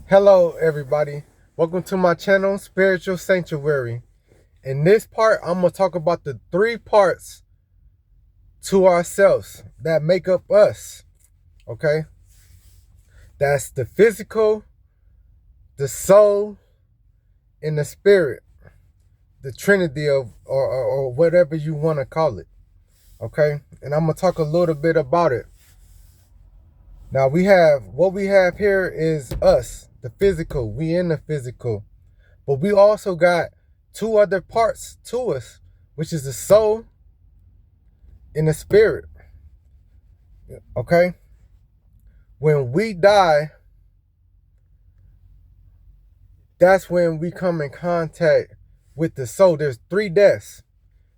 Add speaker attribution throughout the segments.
Speaker 1: Hello, everybody. Welcome to my channel, Spiritual Sanctuary. In this part, I'm going to talk about the three parts to ourselves that make up us. Okay? That's the physical, the soul, and the spirit. The trinity of, or whatever you want to call it. Okay? And I'm going to talk a little bit about it. Now, what we have here is us, the physical. We in the physical. But we also got two other parts to us, which is the soul and the spirit. Okay? When we die, that's when we come in contact with the soul. There's three deaths.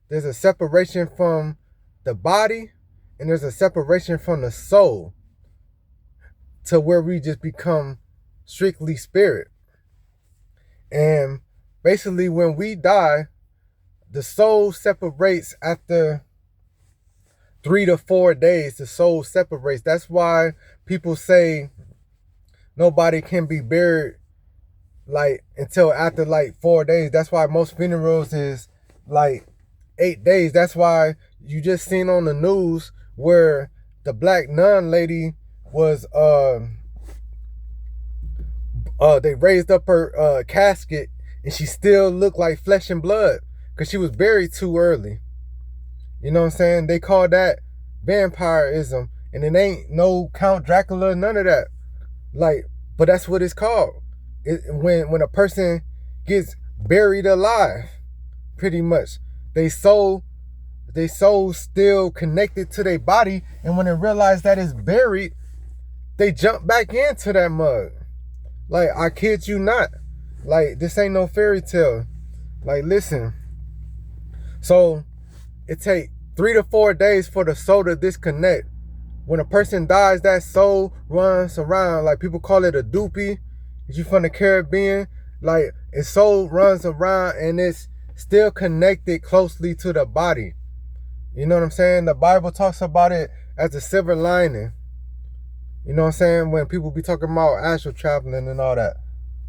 Speaker 1: There's a separation from the body, and there's a separation from the soul, to where we just become strictly spirit. And basically, when we die, the soul separates after 3 to 4 days. The soul separates. That's why people say nobody can be buried like until after like 4 days. That's why most funerals is like 8 days. That's why you just seen on the news where the black nun lady was they raised up her casket, and she still looked like flesh and blood because she was buried too early. You know what I'm saying? They call that vampirism, and it ain't no Count Dracula, none of that. Like, but that's what it's called. When a person gets buried alive, pretty much, they soul still connected to their body, and when they realize that it's buried, they jump back into that mud. Like, I kid you not. Like, this ain't no fairy tale. Like, listen. So it take 3 to 4 days for the soul to disconnect. When a person dies, that soul runs around. Like, people call it a doopy. If you from the Caribbean, like, its soul runs around and it's still connected closely to the body. You know what I'm saying? The Bible talks about it as a silver lining. You know what I'm saying? When people be talking about astral traveling and all that.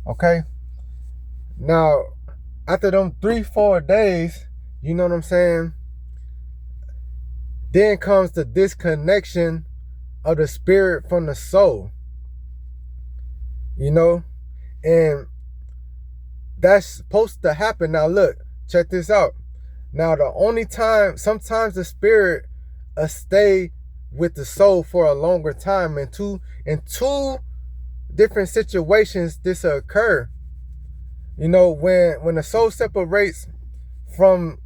Speaker 1: Okay? Now, after them 3-4 days, you know what I'm saying? Then comes the disconnection of the spirit from the soul. You know? And that's supposed to happen. Now look, check this out. Now the only time, sometimes the spirit stay with the soul for a longer time. In two different situations this occur. You know, when the soul separates from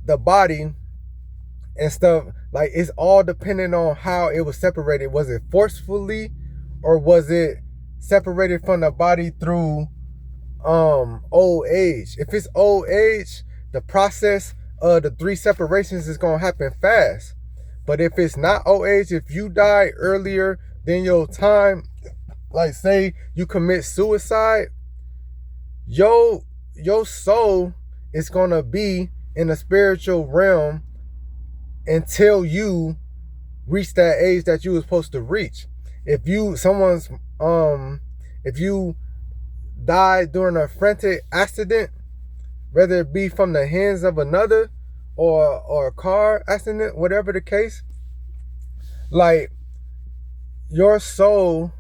Speaker 1: the body and stuff, like, it's all dependent on how it was separated. Was it forcefully, or was it separated from the body through old age? If it's old age, the process of the 3 separations is gonna happen fast. But if it's not old age, if you die earlier than your time, like say you commit suicide, your soul is gonna be in the spiritual realm until you reach that age that you were supposed to reach. If you die during a frantic accident, whether it be from the hands of another or a car accident, whatever the case, like, your soul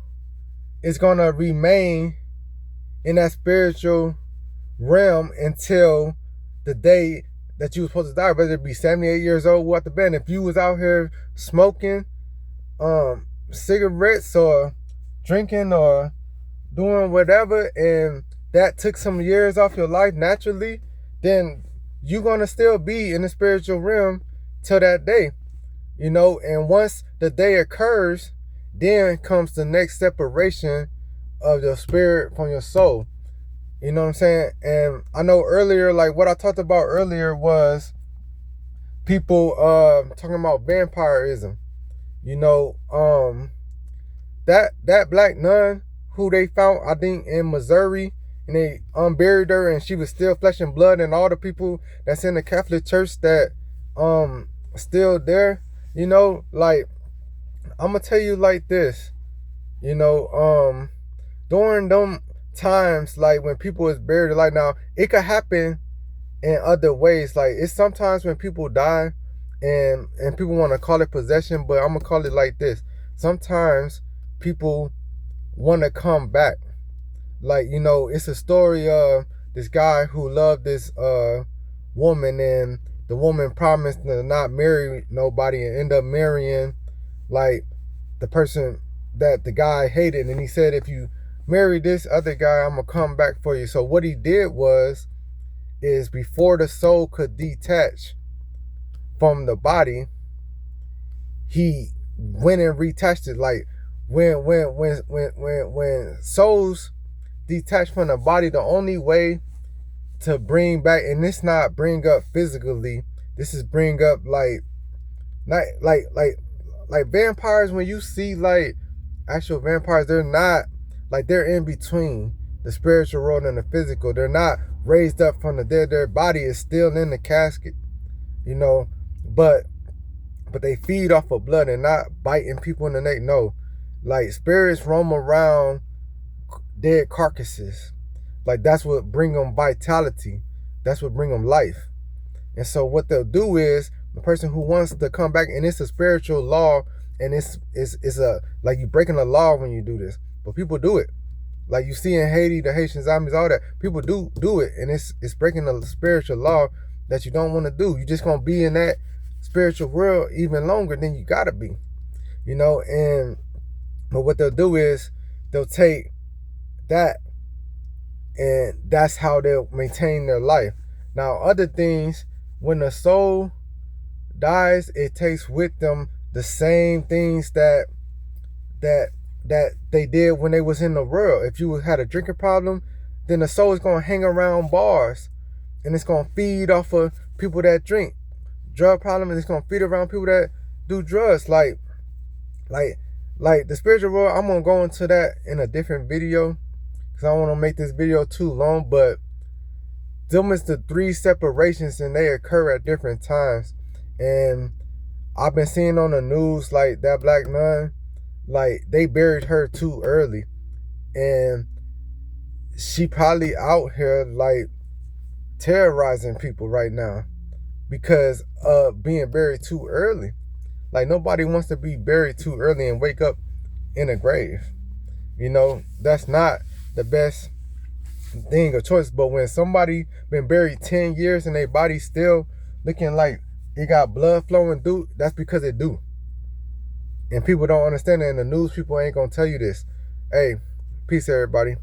Speaker 1: is gonna remain in that spiritual realm until the day that you were supposed to die, whether it be 78 years old, what the band. If you was out here smoking cigarettes or drinking or doing whatever, and that took some years off your life naturally, then you're gonna still be in the spiritual realm till that day. You know, and once the day occurs, then comes the next separation of your spirit from your soul. You know what I'm saying? And I know earlier, like what I talked about earlier was people talking about vampirism. You know, that black nun who they found, I think, in Missouri, and they unburied her, and she was still flesh and blood, and all the people that's in the Catholic Church that still there, you know, like, I'm gonna tell you like this, you know, during them times, like when people is buried alive. Now it could happen in other ways. Like it's sometimes when people die, and people want to call it possession, but I'm gonna call it like this. Sometimes people want to come back. Like, you know, it's a story of this guy who loved this woman, and the woman promised to not marry nobody and end up marrying like the person that the guy hated. And he said, if you marry this other guy, I'm gonna come back for you. So what he did is before the soul could detach from the body, he went and retouched it. Like when souls detach from the body, the only way to bring back, and this not bring up physically, this is bring up like not like vampires. When you see like actual vampires, they're not like, they're in between the spiritual world and the physical. They're not raised up from the dead. Their body is still in the casket, you know, but they feed off of blood and not biting people in the neck. No, like spirits roam around dead carcasses. Like that's what bring them vitality. That's what bring them life. And so what they'll do is the person who wants to come back, and it's a spiritual law, and it's a, like, you breaking a law when you do this, but people do it. Like you see in Haiti, the Haitian zombies, all that, people do it, and it's breaking a spiritual law that you don't want to do. You're just gonna be in that spiritual world even longer than you gotta be, you know. And but what they'll do is they'll take that, and that's how they'll maintain their life. Now other things, when the soul dies, it takes with them the same things that they did when they was in the world. If you had a drinking problem, then the soul is gonna hang around bars, and it's gonna feed off of people that drink. Drug problem, and it's gonna feed around people that do drugs. Like the spiritual world. I'm gonna go into that in a different video because I don't want to make this video too long. But them is the 3 separations, and they occur at different times. And I've been seeing on the news, like that black nun, like they buried her too early, and she probably out here like terrorizing people right now because of being buried too early. Like nobody wants to be buried too early and wake up in a grave. You know, that's not the best thing or choice. But when somebody been buried 10 years and their body still looking like it got blood flowing through, that's because it do. And people don't understand that, and the news people ain't gonna tell you this. Hey, peace everybody.